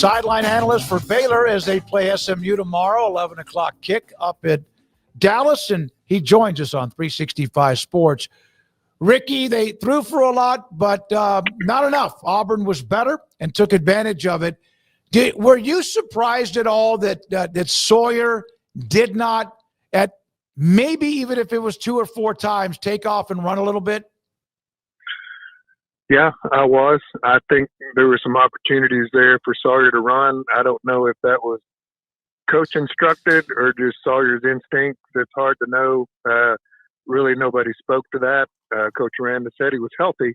sideline analyst for Baylor as they play SMU tomorrow, 11 o'clock kick up at Dallas, and he joins us on 365 Sports. Ricky, they threw for a lot, but not enough. Auburn was better and took advantage of it. Were you surprised at all that Sawyer did not, at maybe even if it was 2 or 4 times, take off and run a little bit? Yeah, I was. I think there were some opportunities there for Sawyer to run. I don't know if that was coach instructed or just Sawyer's instincts. It's hard to know. Really, nobody spoke to that. Coach Aranda said he was healthy.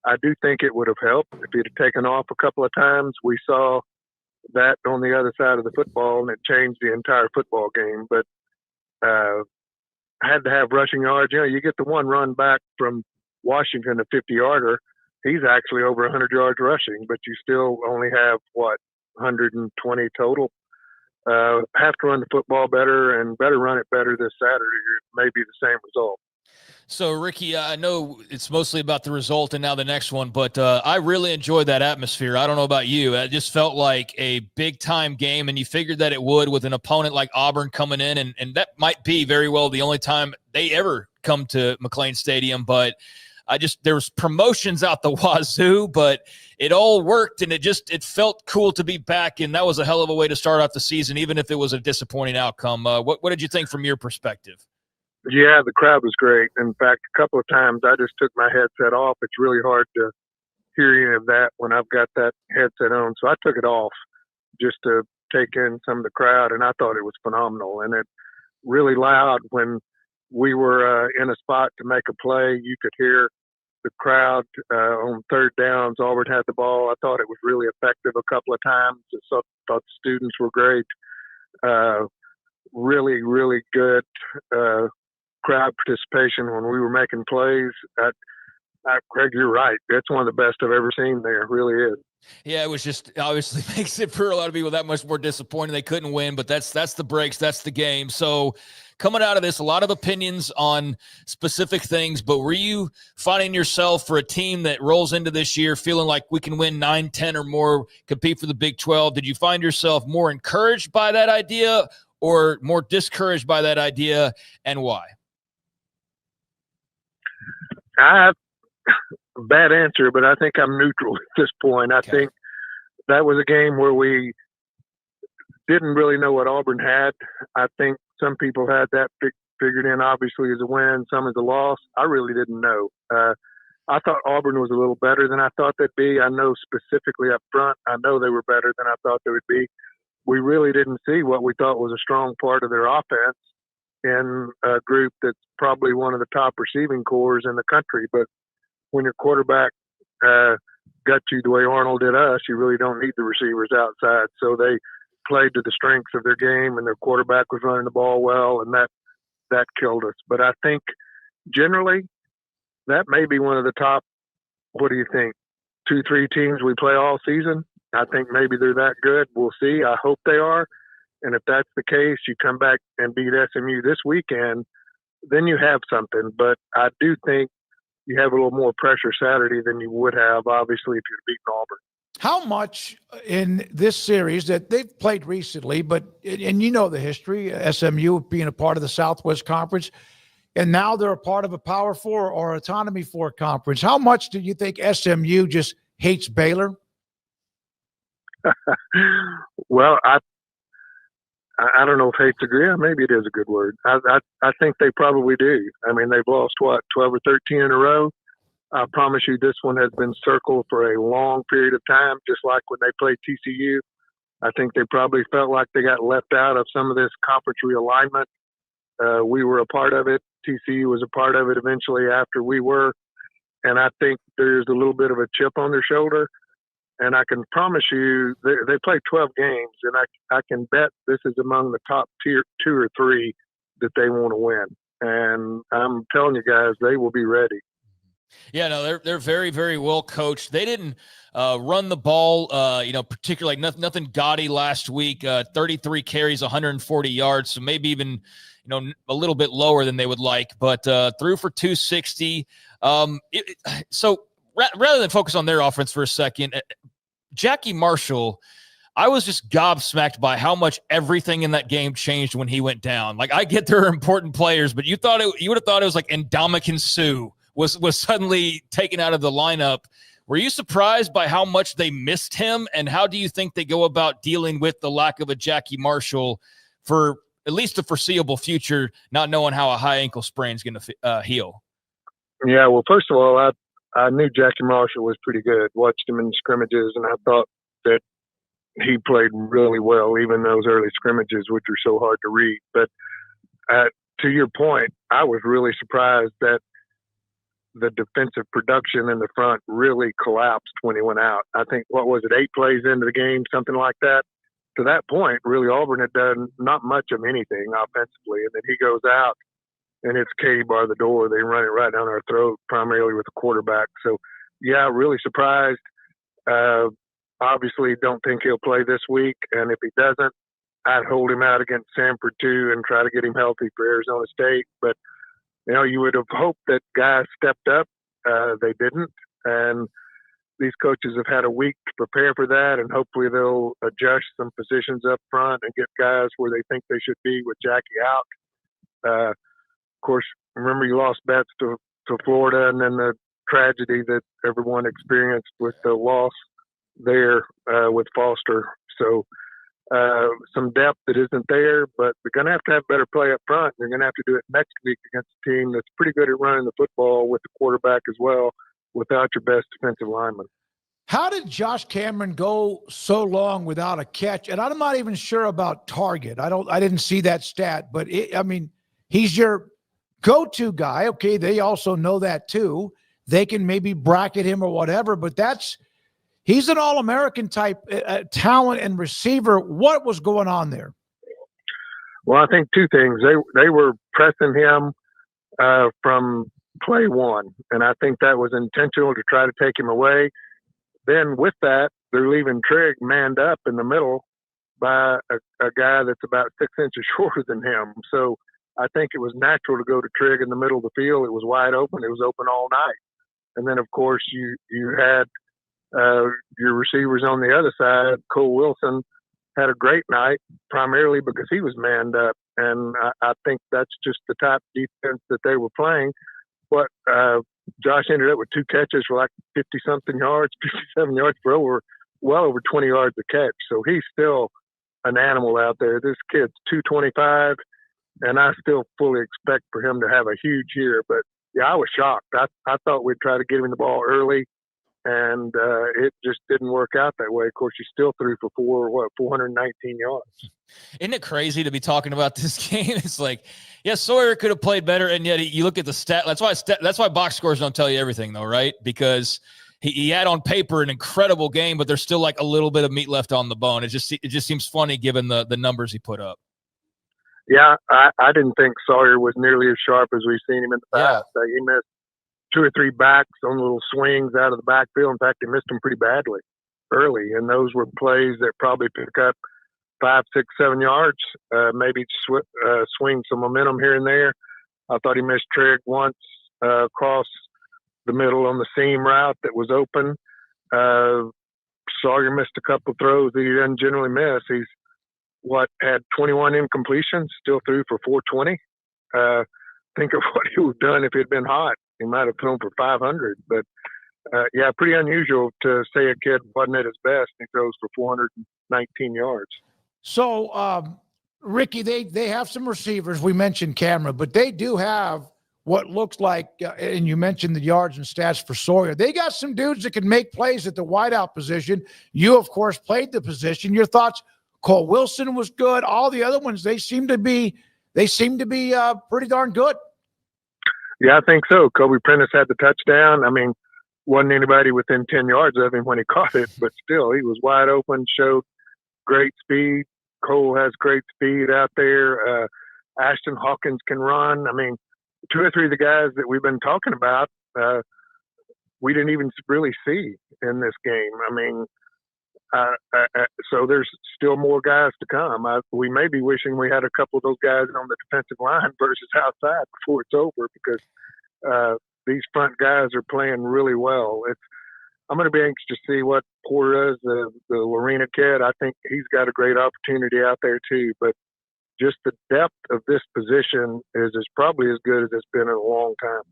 I do think it would have helped if he'd have taken off a couple of times. We saw that on the other side of the football, and it changed the entire football game. But had to have rushing yards. You know, you get the one run back from Washington, a 50-yarder. He's actually over 100 yards rushing, but you still only have, 120 total. Have to run the football better and better run it better this Saturday. It may be the same result. So, Ricky, I know it's mostly about the result and now the next one, but I really enjoyed that atmosphere. I don't know about you. It just felt like a big-time game, and you figured that it would with an opponent like Auburn coming in, and that might be very well the only time they ever come to McLane Stadium, but there was promotions out the wazoo, but it all worked, and it felt cool to be back, and that was a hell of a way to start off the season, even if it was a disappointing outcome. What did you think from your perspective? Yeah, the crowd was great. In fact, a couple of times I just took my headset off. It's really hard to hear any of that when I've got that headset on. So I took it off just to take in some of the crowd, and I thought it was phenomenal. And it really loud when we were in a spot to make a play. You could hear the crowd on third downs. Auburn had the ball. I thought it was really effective a couple of times. I thought the students were great. Really, really good crowd participation when we were making plays. Craig, you're right. That's one of the best I've ever seen there. It really is. Yeah, it was just obviously makes it for a lot of people that much more disappointing. They couldn't win, but that's the breaks. That's the game. So coming out of this, a lot of opinions on specific things, but were you finding yourself for a team that rolls into this year feeling like we can win 9, 10 or more, compete for the Big 12? Did you find yourself more encouraged by that idea or more discouraged by that idea, and why? I have a bad answer, but I think I'm neutral at this point. I think that was a game where we didn't really know what Auburn had. I think some people had that figured in, obviously, as a win, some as a loss. I really didn't know. I thought Auburn was a little better than I thought they'd be. I know specifically up front, I know they were better than I thought they would be. We really didn't see what we thought was a strong part of their offense in a group that's probably one of the top receiving corps in the country. But when your quarterback got you the way Arnold did us, you really don't need the receivers outside. So they played to the strengths of their game, and their quarterback was running the ball well, and that killed us. But I think generally that may be one of the top, what do you think, 2-3 teams we play all season. I think maybe they're that good. We'll see. I hope they are. And if that's the case, you come back and beat SMU this weekend, then you have something. But I do think you have a little more pressure Saturday than you would have, obviously, if you'd beaten Auburn. How much in this series that they've played recently, and you know the history, SMU being a part of the Southwest Conference, and now they're a part of a Power 4 or Autonomy 4 conference. How much do you think SMU just hates Baylor? Well, I don't know if hate's a good, maybe it is a good word. I think they probably do. I mean, they've lost, 12 or 13 in a row. I promise you this one has been circled for a long period of time, just like when they played TCU. I think they probably felt like they got left out of some of this conference realignment. We were a part of it. TCU was a part of it eventually after we were. And I think there's a little bit of a chip on their shoulder. And I can promise you, they played 12 games, and I can bet this is among the top tier 2 or 3 that they want to win. And I'm telling you guys, they will be ready. Yeah, no, they're very, very well coached. They didn't run the ball, particularly like nothing gaudy last week. 33 carries, 140 yards, so maybe even a little bit lower than they would like, but threw for 260. So rather than focus on their offense for a second, Jackie Marshall, I was just gobsmacked by how much everything in that game changed when he went down. Like, I get there are important players, but you would have thought it was like Ndamukong Suh was suddenly taken out of the lineup. Were you surprised by how much they missed him, and how do you think they go about dealing with the lack of a Jackie Marshall for at least the foreseeable future, not knowing how a high ankle sprain is going to heal? Yeah, well, first of all, I knew Jackie Marshall was pretty good. Watched him in scrimmages, and I thought that he played really well, even those early scrimmages, which are so hard to read. But to your point, I was really surprised that the defensive production in the front really collapsed when he went out. I think, 8 plays into the game, something like that. To that point, really, Auburn had done not much of anything offensively. And then he goes out, and it's Katie bar the door. They run it right down our throat, primarily with the quarterback. So, yeah, really surprised. Obviously, don't think he'll play this week. And if he doesn't, I'd hold him out against Samford too and try to get him healthy for Arizona State. But, you would have hoped that guys stepped up. They didn't. And these coaches have had a week to prepare for that, and hopefully they'll adjust some positions up front and get guys where they think they should be with Jackie out. Of course, remember you lost Betts to Florida, and then the tragedy that everyone experienced with the loss there with Foster. So some depth that isn't there, but they're going to have better play up front. They're going to have to do it next week against a team that's pretty good at running the football with the quarterback as well, without your best defensive lineman. How did Josh Cameron go so long without a catch? And I'm not even sure about target. I didn't see that stat, but he's your go-to guy. Okay, they also know that too. They can maybe bracket him or whatever, but he's an All-American type talent and receiver. What was going on there? Well, I think two things. They were pressing him from play one, and I think that was intentional to try to take him away. Then with that, they're leaving Trigg manned up in the middle by a guy that's about 6 inches shorter than him. So I think it was natural to go to Trigg in the middle of the field. It was wide open. It was open all night. And then, of course, you had your receivers on the other side. Cole Wilson had a great night, primarily because he was manned up. And I think that's just the type of defense that they were playing. But Josh ended up with 2 catches for like 50-something yards, 57 yards for well over 20 yards a catch. So he's still an animal out there. This kid's 225, and I still fully expect for him to have a huge year. But, yeah, I was shocked. I thought we'd try to get him the ball early, and it just didn't work out that way. Of course, he still threw for 419 yards. Isn't it crazy to be talking about this game? It's like, yeah, Sawyer could have played better, and yet you look at the stat. That's why box scores don't tell you everything, though, right? Because he had on paper an incredible game, but there's still like a little bit of meat left on the bone. It just seems funny given the numbers he put up. Yeah, I didn't think Sawyer was nearly as sharp as we've seen him in the past. Yeah. He missed 2 or 3 backs on little swings out of the backfield. In fact, he missed them pretty badly early, and those were plays that probably pick up 5, 6, 7 yards, maybe swing some momentum here and there. I thought he missed Trigg once across the middle on the seam route that was open. Sawyer missed a couple throws that he doesn't generally miss. He's had 21 incompletions, still threw for 420. Think of what he would have done if it had been hot. He might have thrown for 500. But, yeah, pretty unusual to say a kid wasn't at his best. He throws for 419 yards. So, Ricky, they have some receivers. We mentioned Cameron, but they do have what looks like, and you mentioned the yards and stats for Sawyer. They got some dudes that can make plays at the wideout position. You, of course, played the position. Your thoughts? Cole Wilson was good. All the other ones, they seem to be pretty darn good. Yeah, I think so. Kobe Prentice had the touchdown. I mean, wasn't anybody within 10 yards of him when he caught it, but still, he was wide open, showed great speed. Cole has great speed out there. Ashton Hawkins can run. I mean, 2 or 3 of the guys that we've been talking about, we didn't even really see in this game. I mean, so there's still more guys to come. We may be wishing we had a couple of those guys on the defensive line versus outside before it's over, because these front guys are playing really well. I'm going to be anxious to see what Porras, the Lorena kid. I think he's got a great opportunity out there too. But just the depth of this position is probably as good as it's been in a long time.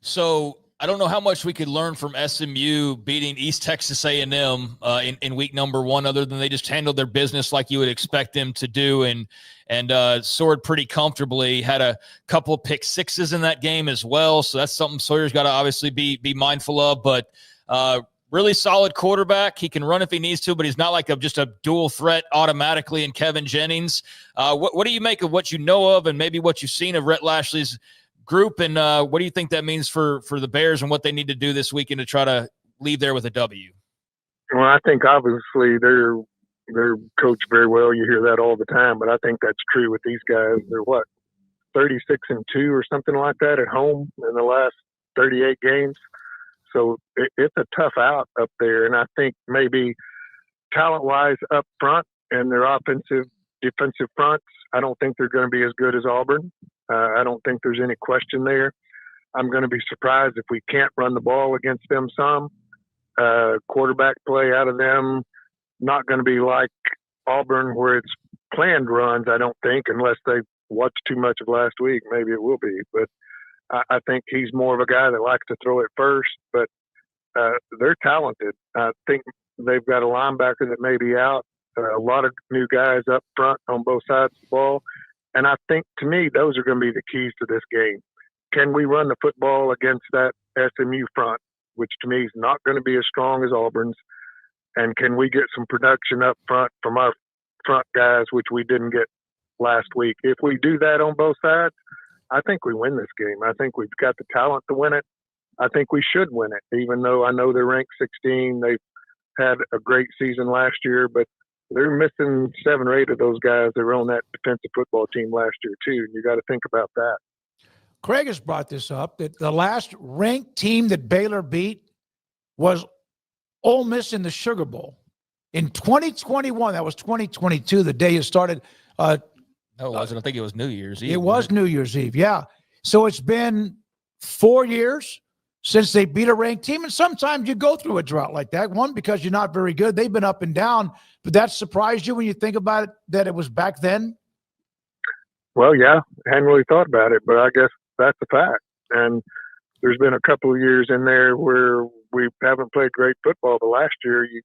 So I don't know how much we could learn from SMU beating East Texas A&M in week number 1, other than they just handled their business like you would expect them to do, and soared pretty comfortably. Had a couple of pick sixes in that game as well, so that's something Sawyer's got to obviously be mindful of. But really solid quarterback. He can run if he needs to, but he's not like just a dual threat automatically in Kevin Jennings. What do you make of what you know of and maybe what you've seen of Rhett Lashley's group, and what do you think that means for the Bears and what they need to do this weekend to try to leave there with a W? Well, I think obviously they're coached very well. You hear that all the time, but I think that's true with these guys. They're 36-2 or something like that at home in the last 38 games. So it's a tough out up there, and I think maybe talent-wise up front and their defensive fronts, I don't think they're going to be as good as Auburn. I don't think there's any question there. I'm going to be surprised if we can't run the ball against them some. Quarterback play out of them, not going to be like Auburn where it's planned runs, I don't think, unless they watched too much of last week. Maybe it will be. But I think he's more of a guy that likes to throw it first. But they're talented. I think they've got a linebacker that may be out, a lot of new guys up front on both sides of the ball. And I think, to me, those are going to be the keys to this game. Can we run the football against that SMU front, which to me is not going to be as strong as Auburn's? And can we get some production up front from our front guys, which we didn't get last week? If we do that on both sides, I think we win this game. I think we've got the talent to win it. I think we should win it, even though I know they're ranked 16. They've had a great season last year, but they're missing 7 or 8 of those guys that were on that defensive football team last year, too. And you got to think about that. Craig has brought this up, that the last ranked team that Baylor beat was Ole Miss in the Sugar Bowl. In 2021, that was 2022, the day it started. No, it wasn't. I think it was New Year's Eve. It was New Year's Eve, yeah. So it's been 4 years since they beat a ranked team. And sometimes you go through a drought like that. One, because you're not very good. They've been up and down. But that surprised you when you think about it, that it was back then? Well, yeah. Hadn't really thought about it, but I guess that's a fact. And there's been a couple of years in there where we haven't played great football. But last year, you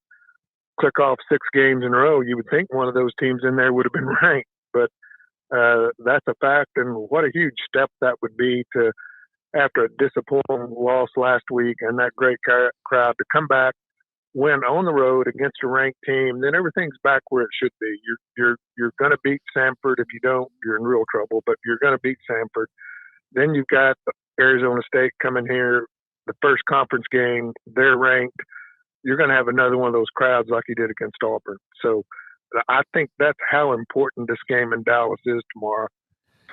click off 6 games in a row, you would think one of those teams in there would have been ranked. But that's a fact, and what a huge step that would be to, after a disappointing loss last week and that great crowd, to come back, win on the road against a ranked team. Then everything's back where it should be. You're going to beat Samford. If you don't, you're in real trouble. But you're going to beat Samford. Then you've got Arizona State coming here, the first conference game. They're ranked. You're going to have another one of those crowds like you did against Auburn. So I think that's how important this game in Dallas is tomorrow,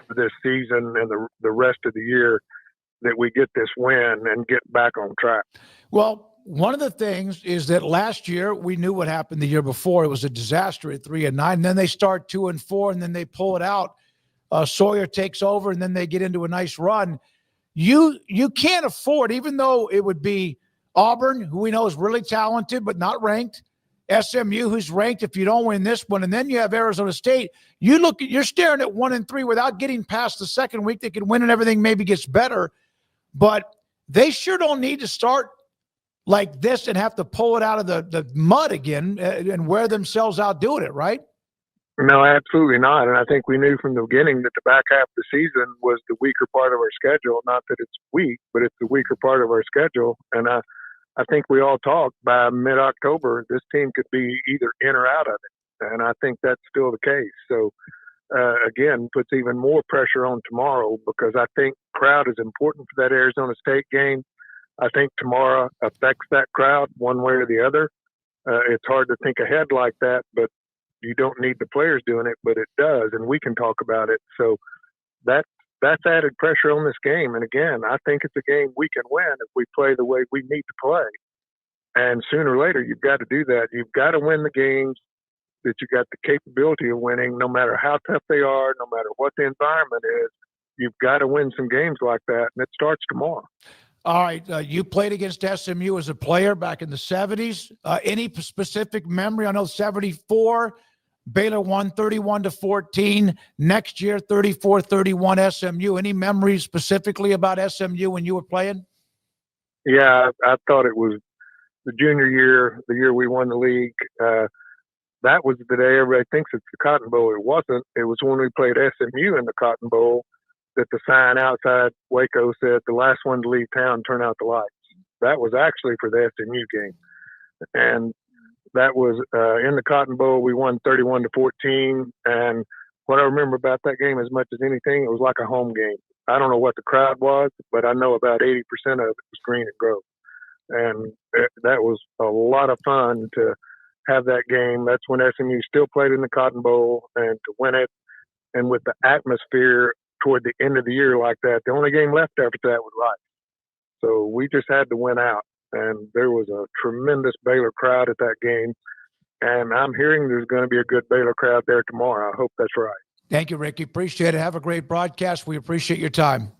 for this season and the rest of the year, that we get this win and get back on track. Well, one of the things is that last year we knew what happened the year before. It was a disaster at 3-9. And then they start 2-4, and then they pull it out. Sawyer takes over, and then they get into a nice run. You can't afford, even though it would be Auburn, who we know is really talented but not ranked, SMU, who's ranked if you don't win this one, and then you have Arizona State. You're staring at 1-3 without getting past the second week. They can win and everything maybe gets better, but they sure don't need to start like this and have to pull it out of the mud again and wear themselves out doing it, right? No, absolutely not. And I think we knew from the beginning that the back half of the season was the weaker part of our schedule. Not that it's weak, but it's the weaker part of our schedule. And I think we all talked by mid-October, this team could be either in or out of it. And I think that's still the case. So, again, puts even more pressure on tomorrow, because I think crowd is important for that Arizona State game. I think tomorrow affects that crowd one way or the other. It's hard to think ahead like that, but you don't need the players doing it, but it does, and we can talk about it. So that's added pressure on this game. And again, I think it's a game we can win if we play the way we need to play. And sooner or later, you've got to do that. You've got to win the games that you got the capability of winning, no matter how tough they are, no matter what the environment is. You've got to win some games like that, and it starts tomorrow. All right. You played against SMU as a player back in the 70s. Any specific memory? I know 74, Baylor won 31-14. Next year, 34-31 SMU. Any memories specifically about SMU when you were playing? Yeah, I thought it was the junior year, the year we won the league. That was the day everybody thinks it's the Cotton Bowl. It wasn't. It was when we played SMU in the Cotton Bowl that the sign outside Waco said, "The last one to leave town, turn out the lights." That was actually for the SMU game. And that was in the Cotton Bowl. We won 31-14. And what I remember about that game as much as anything, it was like a home game. I don't know what the crowd was, but I know about 80% of it was green and grove. And that was a lot of fun to have that game. That's when SMU still played in the Cotton Bowl, and to win it, and with the atmosphere toward the end of the year like that, the only game left after that was Rice. So we just had to win out, and there was a tremendous Baylor crowd at that game, and I'm hearing there's going to be a good Baylor crowd there tomorrow. I hope that's right. Thank you, Ricky. Appreciate it. Have a great broadcast. We appreciate your time.